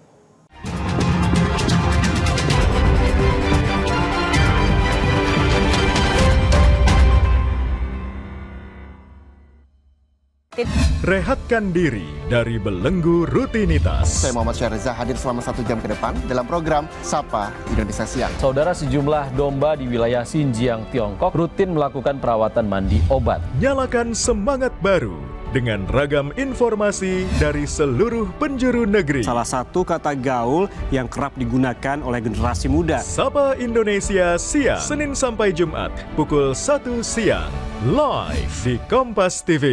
Rehatkan diri dari belenggu rutinitas. Saya Muhammad Syahriza hadir selama 1 jam ke depan dalam program Sapa Indonesia Siang. Saudara, sejumlah domba di wilayah Xinjiang, Tiongkok rutin melakukan perawatan mandi obat. Nyalakan semangat baru dengan ragam informasi dari seluruh penjuru negeri. Salah satu kata gaul yang kerap digunakan oleh generasi muda. Sapa Indonesia Siang, Senin sampai Jumat pukul 1 siang, live di Kompas TV.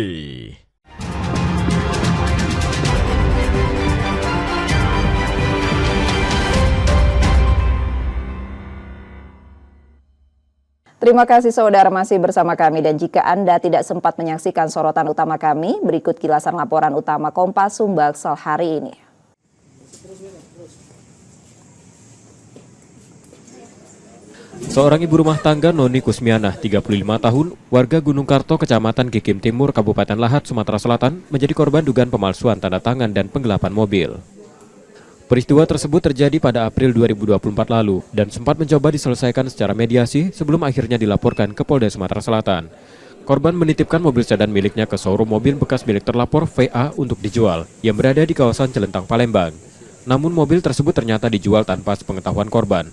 Terima Terima kasih saudara masih bersama kami, dan jika Anda tidak sempat menyaksikan sorotan utama kami, berikut kilasan laporan utama Kompas Sumbaksel hari ini. Seorang ibu rumah tangga Noni Kusmianah, 35 tahun, warga Gunung Karto, Kecamatan Gekim Timur, Kabupaten Lahat, Sumatera Selatan, menjadi korban dugaan pemalsuan tanda tangan dan penggelapan mobil. Peristiwa tersebut terjadi pada April 2024 lalu dan sempat mencoba diselesaikan secara mediasi sebelum akhirnya dilaporkan ke Polda Sumatera Selatan. Korban menitipkan mobil sedan miliknya ke showroom mobil bekas milik terlapor VA untuk dijual yang berada di kawasan Celentang, Palembang. Namun mobil tersebut ternyata dijual tanpa sepengetahuan korban.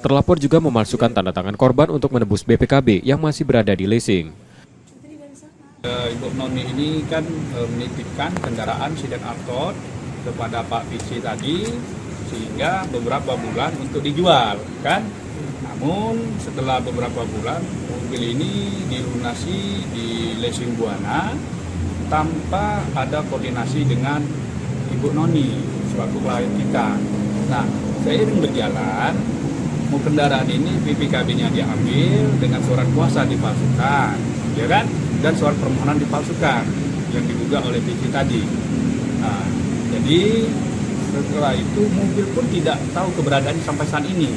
Terlapor juga memalsukan tanda tangan korban untuk menebus BPKB yang masih berada di leasing. Ibu Noni ini kan menitipkan kendaraan sedan Alphard kepada Pak PC tadi, sehingga beberapa bulan untuk dijual, kan? Namun setelah beberapa bulan mobil ini dilunasi di leasing Buana tanpa ada koordinasi dengan Ibu Noni selaku klien kita. Nah, seiring berjalan, kendaraan ini BPKB-nya diambil dengan surat kuasa dipalsukan, ya kan? Dan surat permohonan dipalsukan yang diduga oleh PC tadi. Nah, jadi setelah itu mobil pun tidak tahu keberadaannya sampai saat ini,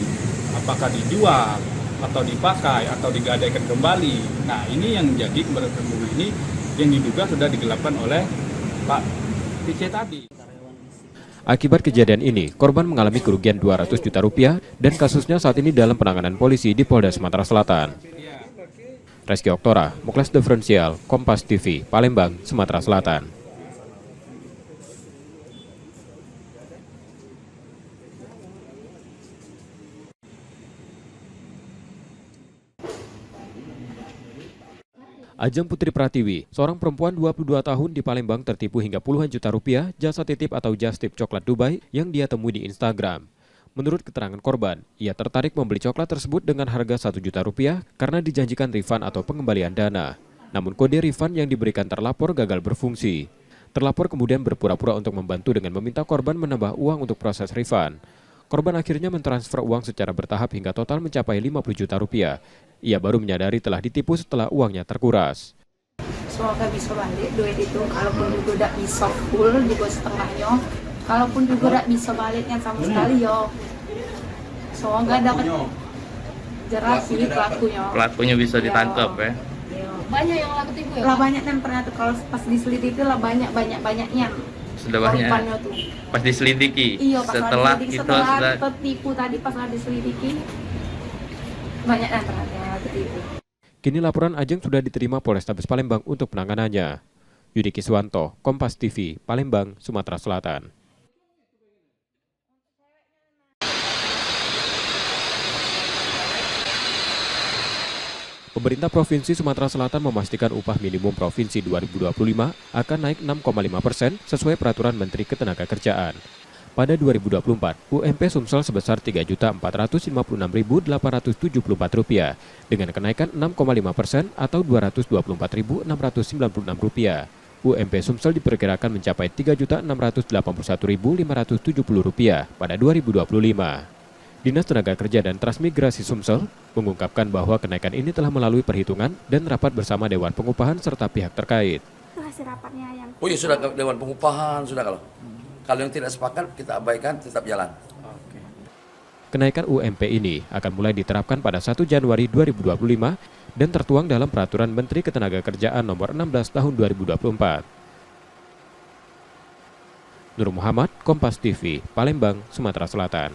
apakah dijual atau dipakai atau digadaikan kembali. Nah, ini yang jadi keberadaan mobil ini yang diduga sudah digelapkan oleh Pak PC tadi. Akibat kejadian ini, korban mengalami kerugian 200 juta rupiah dan kasusnya saat ini dalam penanganan polisi di Polda Sumatera Selatan. Reski Oktora, Muklas Diferensial, Kompas TV, Palembang, Sumatera Selatan. Ajeng Putri Pratiwi, seorang perempuan 22 tahun di Palembang tertipu hingga puluhan juta rupiah jasa titip atau just tip coklat Dubai yang dia temui di Instagram. Menurut keterangan korban, ia tertarik membeli coklat tersebut dengan harga 1 juta rupiah karena dijanjikan refund atau pengembalian dana. Namun kode refund yang diberikan terlapor gagal berfungsi. Terlapor kemudian berpura-pura untuk membantu dengan meminta korban menambah uang untuk proses refund. Korban akhirnya mentransfer uang secara bertahap hingga total mencapai 50 juta rupiah. Ia baru menyadari telah ditipu setelah uangnya terkuras. Semoga bisa balik duit itu, kalaupun juga tidak bisa full juga setengahnya, kalaupun juga tidak bisa baliknya sama sekali yo. Semoga dapat jelas sih pelakunya. Pelakunya bisa ditangkap ya. Banyak yang laku tipu ya? Lah banyak yang pernah tuh, kalau pas diselidiki lah banyak-banyaknya. Sudah banyak. Pas diselidiki. Iya, pas setelah setelah tertipu tadi pas diselidiki banyak yang ternyata tertipu. Kini laporan Ajeng sudah diterima Polrestabes Palembang untuk penanganannya. Yudi Kiswanto, Kompas TV, Palembang, Sumatera Selatan. Pemerintah Provinsi Sumatera Selatan memastikan upah minimum Provinsi 2025 akan naik 6,5% sesuai peraturan Menteri Ketenagakerjaan. Pada 2024, UMP Sumsel sebesar Rp3.456.874 dengan kenaikan 6,5% atau Rp224.696. UMP Sumsel diperkirakan mencapai Rp3.681.570 pada 2025. Dinas Tenaga Kerja dan Transmigrasi Sumsel mengungkapkan bahwa kenaikan ini telah melalui perhitungan dan rapat bersama Dewan Pengupahan serta pihak terkait. Itu hasil rapatnya yang... Oh iya, sudah ke Dewan Pengupahan, sudah kalau. Kalau yang tidak sepakat, kita abaikan, tetap jalan. Kenaikan UMP ini akan mulai diterapkan pada 1 Januari 2025 dan tertuang dalam Peraturan Menteri Ketenagakerjaan Nomor 16 Tahun 2024. Nur Muhammad, Kompas TV, Palembang, Sumatera Selatan.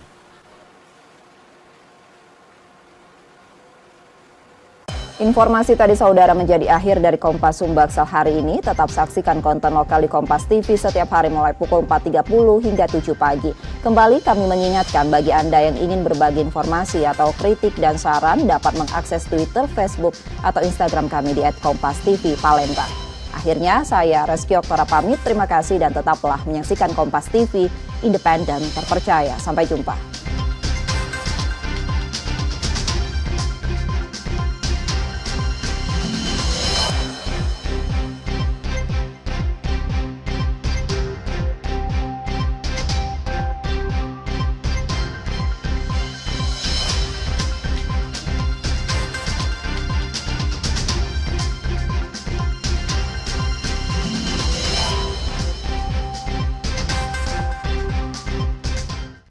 Informasi tadi saudara menjadi akhir dari Kompas Sumbaksel hari ini. Tetap saksikan konten lokal di Kompas TV setiap hari mulai pukul 4.30 hingga 7 pagi. Kembali kami mengingatkan bagi Anda yang ingin berbagi informasi atau kritik dan saran dapat mengakses Twitter, Facebook, atau Instagram kami di @kompastv_palembang. Akhirnya saya Reski Oktora pamit, terima kasih dan tetaplah menyaksikan Kompas TV, independen, terpercaya. Sampai jumpa.